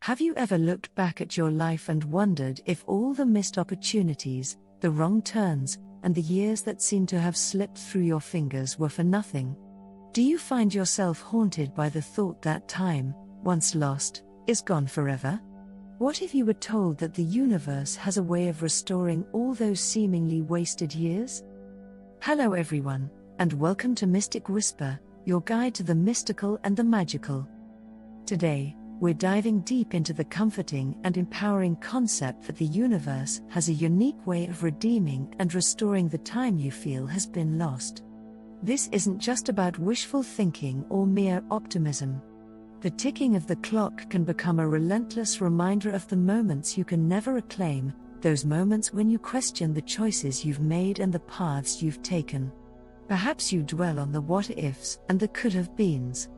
Have you ever looked back at your life and wondered if all the missed opportunities, the wrong turns, and the years that seem to have slipped through your fingers were for nothing? Do you find yourself haunted by the thought that time, once lost, is gone forever? What if you were told that the universe has a way of restoring all those seemingly wasted years? Hello everyone, and welcome to Mystic Whisper, your guide to the mystical and the magical. Today, we're diving deep into the comforting and empowering concept that the universe has a unique way of redeeming and restoring the time you feel has been lost. This isn't just about wishful thinking or mere optimism. The ticking of the clock can become a relentless reminder of the moments you can never reclaim, those moments when you question the choices you've made and the paths you've taken. Perhaps you dwell on the what-ifs and the could-have-beens.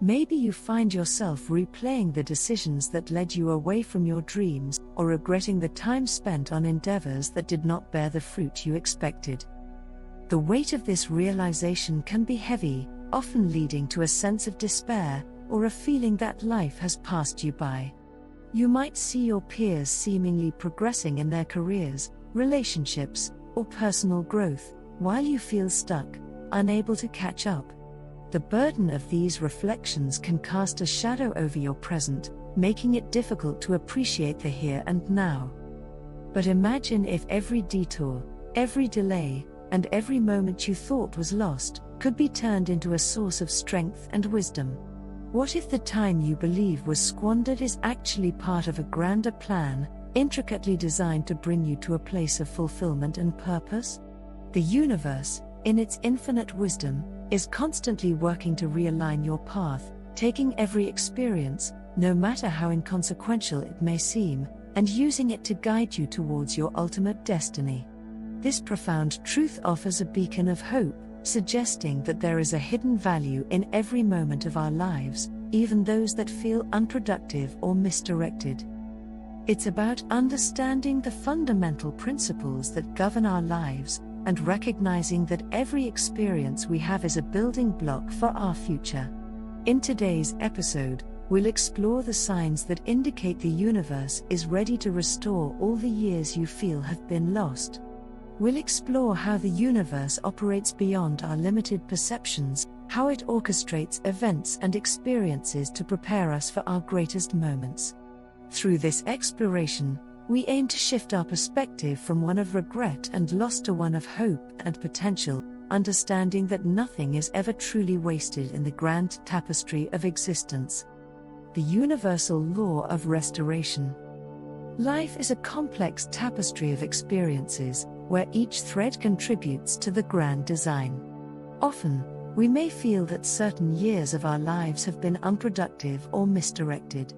Maybe you find yourself replaying the decisions that led you away from your dreams, or regretting the time spent on endeavors that did not bear the fruit you expected. The weight of this realization can be heavy, often leading to a sense of despair, or a feeling that life has passed you by. You might see your peers seemingly progressing in their careers, relationships, or personal growth, while you feel stuck, unable to catch up. The burden of these reflections can cast a shadow over your present, making it difficult to appreciate the here and now. But imagine if every detour, every delay, and every moment you thought was lost, could be turned into a source of strength and wisdom. What if the time you believe was squandered is actually part of a grander plan, intricately designed to bring you to a place of fulfillment and purpose? The universe, in its infinite wisdom, is constantly working to realign your path, taking every experience, no matter how inconsequential it may seem, and using it to guide you towards your ultimate destiny. This profound truth offers a beacon of hope, suggesting that there is a hidden value in every moment of our lives, even those that feel unproductive or misdirected. It's about understanding the fundamental principles that govern our lives, and recognizing that every experience we have is a building block for our future. In today's episode, we'll explore the signs that indicate the universe is ready to restore all the years you feel have been lost. We'll explore how the universe operates beyond our limited perceptions, how it orchestrates events and experiences to prepare us for our greatest moments. Through this exploration, we aim to shift our perspective from one of regret and loss to one of hope and potential, understanding that nothing is ever truly wasted in the grand tapestry of existence. The universal law of restoration. Life is a complex tapestry of experiences, where each thread contributes to the grand design. Often, we may feel that certain years of our lives have been unproductive or misdirected.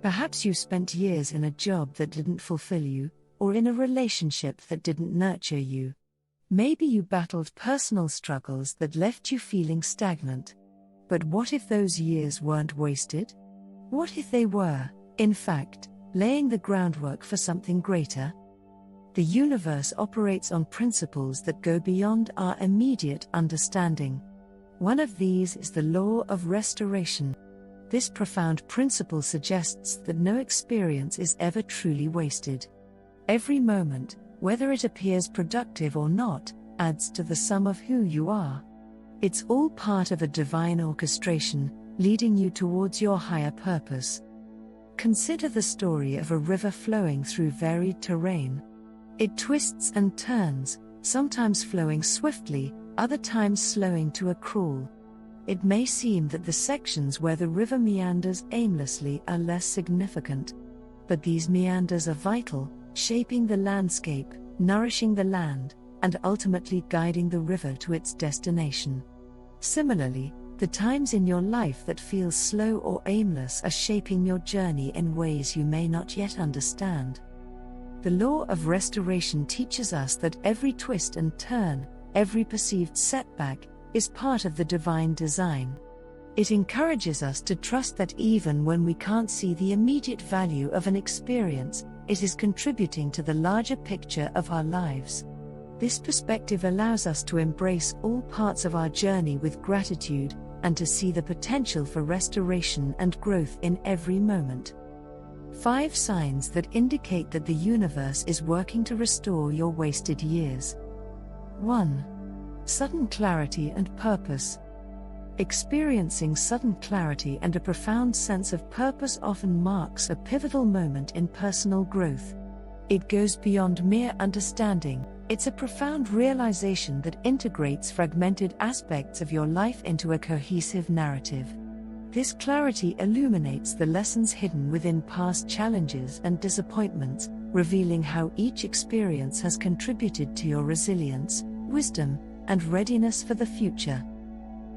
Perhaps you spent years in a job that didn't fulfill you, or in a relationship that didn't nurture you. Maybe you battled personal struggles that left you feeling stagnant. But what if those years weren't wasted? What if they were, in fact, laying the groundwork for something greater? The universe operates on principles that go beyond our immediate understanding. One of these is the law of restoration. This profound principle suggests that no experience is ever truly wasted. Every moment, whether it appears productive or not, adds to the sum of who you are. It's all part of a divine orchestration, leading you towards your higher purpose. Consider the story of a river flowing through varied terrain. It twists and turns, sometimes flowing swiftly, other times slowing to a crawl. It may seem that the sections where the river meanders aimlessly are less significant. But these meanders are vital, shaping the landscape, nourishing the land, and ultimately guiding the river to its destination. Similarly, the times in your life that feel slow or aimless are shaping your journey in ways you may not yet understand. The law of restoration teaches us that every twist and turn, every perceived setback, is part of the divine design. It encourages us to trust that even when we can't see the immediate value of an experience, it is contributing to the larger picture of our lives. This perspective allows us to embrace all parts of our journey with gratitude, and to see the potential for restoration and growth in every moment. 5 signs that indicate that the universe is working to restore your wasted years. 1. Sudden clarity and purpose. Experiencing sudden clarity and a profound sense of purpose often marks a pivotal moment in personal growth. It goes beyond mere understanding, it's a profound realization that integrates fragmented aspects of your life into a cohesive narrative. This clarity illuminates the lessons hidden within past challenges and disappointments, revealing how each experience has contributed to your resilience, wisdom, and readiness for the future.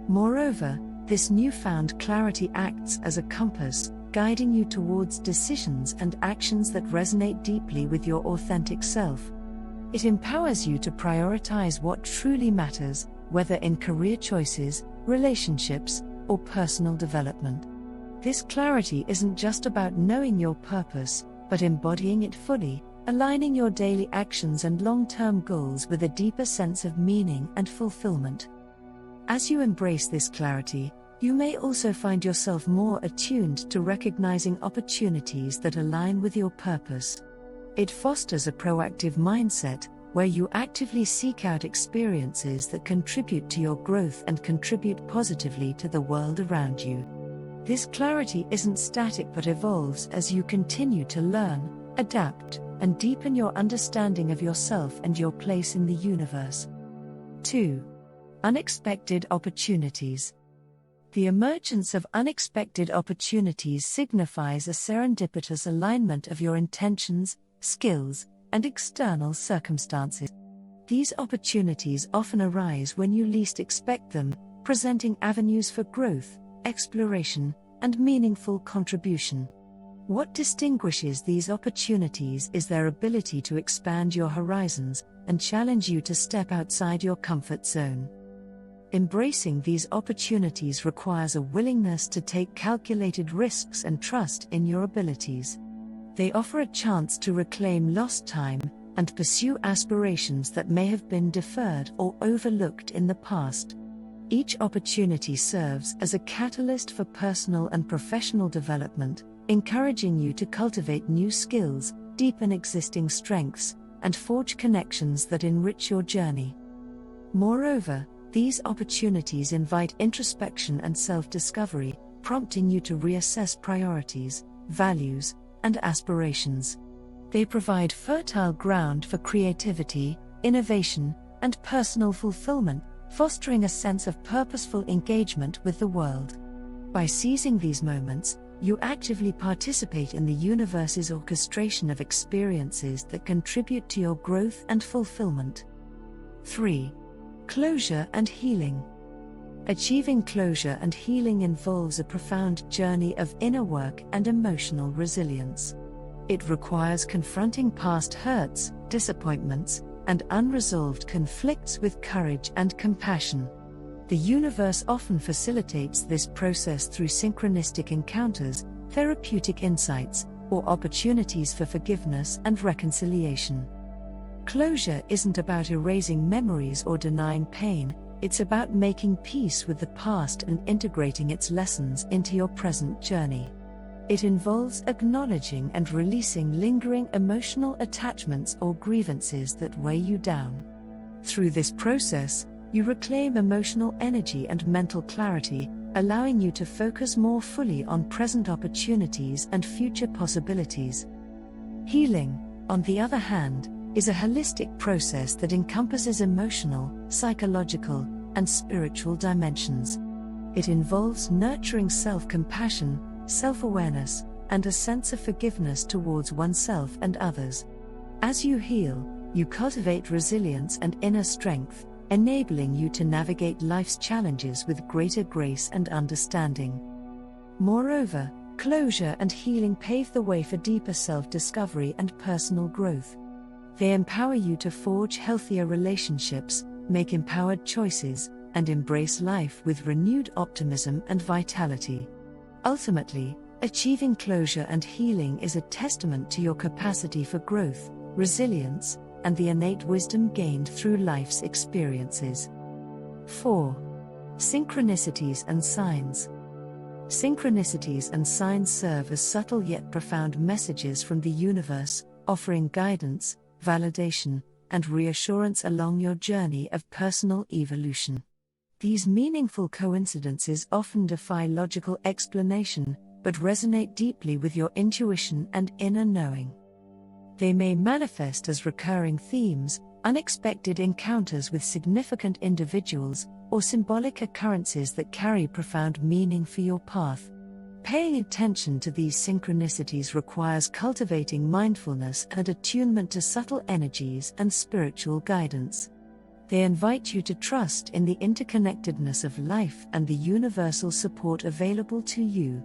Moreover, this newfound clarity acts as a compass, guiding you towards decisions and actions that resonate deeply with your authentic self. It empowers you to prioritize what truly matters, whether in career choices, relationships, or personal development. This clarity isn't just about knowing your purpose, but embodying it fully, aligning your daily actions and long-term goals with a deeper sense of meaning and fulfillment. As you embrace this clarity, you may also find yourself more attuned to recognizing opportunities that align with your purpose. It fosters a proactive mindset, where you actively seek out experiences that contribute to your growth and contribute positively to the world around you. This clarity isn't static but evolves as you continue to learn, adapt, and deepen your understanding of yourself and your place in the universe. 2. Unexpected opportunities. The emergence of unexpected opportunities signifies a serendipitous alignment of your intentions, skills, and external circumstances. These opportunities often arise when you least expect them, presenting avenues for growth, exploration, and meaningful contribution. What distinguishes these opportunities is their ability to expand your horizons and challenge you to step outside your comfort zone. Embracing these opportunities requires a willingness to take calculated risks and trust in your abilities. They offer a chance to reclaim lost time and pursue aspirations that may have been deferred or overlooked in the past. Each opportunity serves as a catalyst for personal and professional development, encouraging you to cultivate new skills, deepen existing strengths, and forge connections that enrich your journey. Moreover, these opportunities invite introspection and self-discovery, prompting you to reassess priorities, values, and aspirations. They provide fertile ground for creativity, innovation, and personal fulfillment, fostering a sense of purposeful engagement with the world. By seizing these moments, you actively participate in the universe's orchestration of experiences that contribute to your growth and fulfillment. 3. Closure and healing. Achieving closure and healing involves a profound journey of inner work and emotional resilience. It requires confronting past hurts, disappointments, and unresolved conflicts with courage and compassion. The universe often facilitates this process through synchronistic encounters, therapeutic insights, or opportunities for forgiveness and reconciliation. Closure isn't about erasing memories or denying pain. It's about making peace with the past and integrating its lessons into your present journey. It involves acknowledging and releasing lingering emotional attachments or grievances that weigh you down. Through this process, you reclaim emotional energy and mental clarity, allowing you to focus more fully on present opportunities and future possibilities. Healing, on the other hand, is a holistic process that encompasses emotional, psychological, and spiritual dimensions. It involves nurturing self-compassion, self-awareness, and a sense of forgiveness towards oneself and others. As you heal, you cultivate resilience and inner strength, enabling you to navigate life's challenges with greater grace and understanding. Moreover, closure and healing pave the way for deeper self-discovery and personal growth. They empower you to forge healthier relationships, make empowered choices, and embrace life with renewed optimism and vitality. Ultimately, achieving closure and healing is a testament to your capacity for growth, resilience, and the innate wisdom gained through life's experiences. 4. Synchronicities and Signs. Synchronicities and signs serve as subtle yet profound messages from the universe, offering guidance, validation, and reassurance along your journey of personal evolution. These meaningful coincidences often defy logical explanation, but resonate deeply with your intuition and inner knowing. They may manifest as recurring themes, unexpected encounters with significant individuals, or symbolic occurrences that carry profound meaning for your path. Paying attention to these synchronicities requires cultivating mindfulness and attunement to subtle energies and spiritual guidance. They invite you to trust in the interconnectedness of life and the universal support available to you.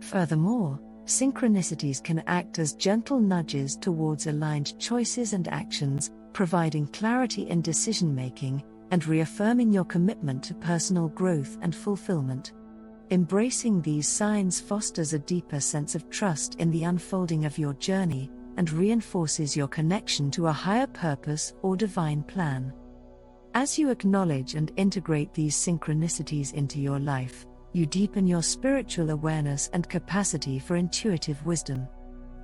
Furthermore, synchronicities can act as gentle nudges towards aligned choices and actions, providing clarity in decision-making and reaffirming your commitment to personal growth and fulfillment. Embracing these signs fosters a deeper sense of trust in the unfolding of your journey and reinforces your connection to a higher purpose or divine plan. As you acknowledge and integrate these synchronicities into your life, you deepen your spiritual awareness and capacity for intuitive wisdom.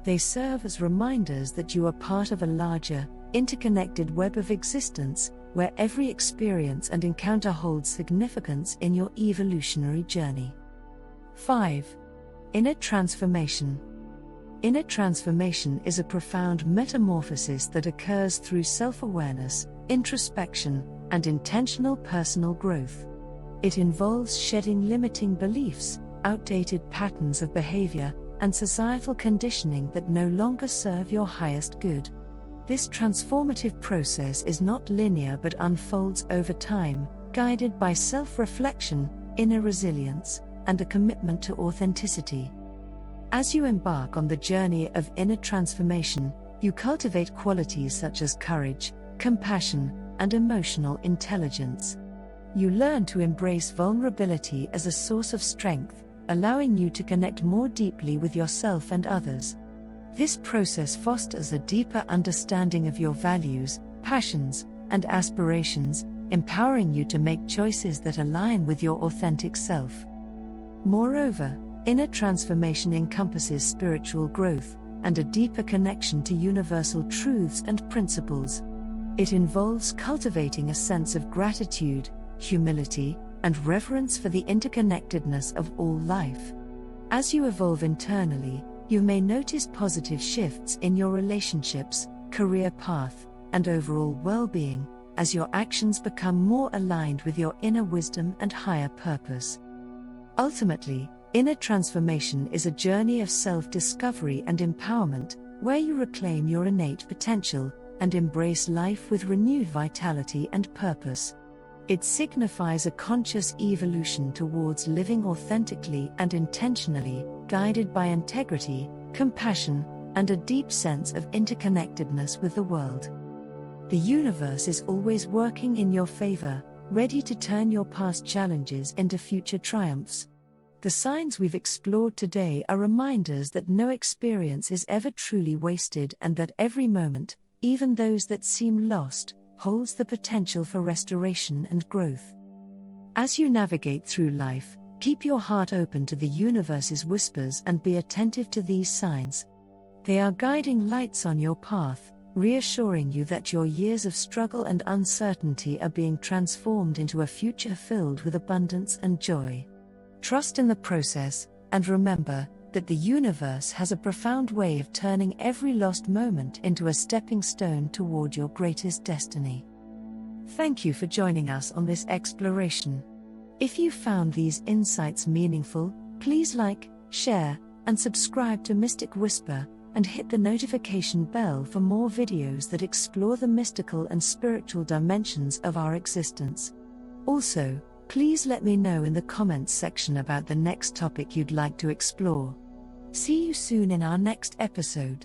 They serve as reminders that you are part of a larger, interconnected web of existence, where every experience and encounter holds significance in your evolutionary journey. 5. Inner transformation. Inner transformation is a profound metamorphosis that occurs through self-awareness, introspection, and intentional personal growth. It involves shedding limiting beliefs, outdated patterns of behavior, and societal conditioning that no longer serve your highest good. This transformative process is not linear but unfolds over time, guided by self-reflection, inner resilience, and a commitment to authenticity. As you embark on the journey of inner transformation, you cultivate qualities such as courage, compassion, and emotional intelligence. You learn to embrace vulnerability as a source of strength, allowing you to connect more deeply with yourself and others. This process fosters a deeper understanding of your values, passions, and aspirations, empowering you to make choices that align with your authentic self. Moreover, inner transformation encompasses spiritual growth and a deeper connection to universal truths and principles. It involves cultivating a sense of gratitude, humility, and reverence for the interconnectedness of all life. As you evolve internally, you may notice positive shifts in your relationships, career path, and overall well-being, as your actions become more aligned with your inner wisdom and higher purpose. Ultimately, inner transformation is a journey of self-discovery and empowerment, where you reclaim your innate potential and embrace life with renewed vitality and purpose. It signifies a conscious evolution towards living authentically and intentionally, guided by integrity, compassion, and a deep sense of interconnectedness with the world. The universe is always working in your favor, ready to turn your past challenges into future triumphs. The signs we've explored today are reminders that no experience is ever truly wasted and that every moment, even those that seem lost, holds the potential for restoration and growth. As you navigate through life, keep your heart open to the universe's whispers and be attentive to these signs. They are guiding lights on your path, reassuring you that your years of struggle and uncertainty are being transformed into a future filled with abundance and joy. Trust in the process, and remember that the universe has a profound way of turning every lost moment into a stepping stone toward your greatest destiny. Thank you for joining us on this exploration. If you found these insights meaningful, please like, share, and subscribe to Mystic Whisper, and hit the notification bell for more videos that explore the mystical and spiritual dimensions of our existence. Also, please let me know in the comments section about the next topic you'd like to explore. See you soon in our next episode.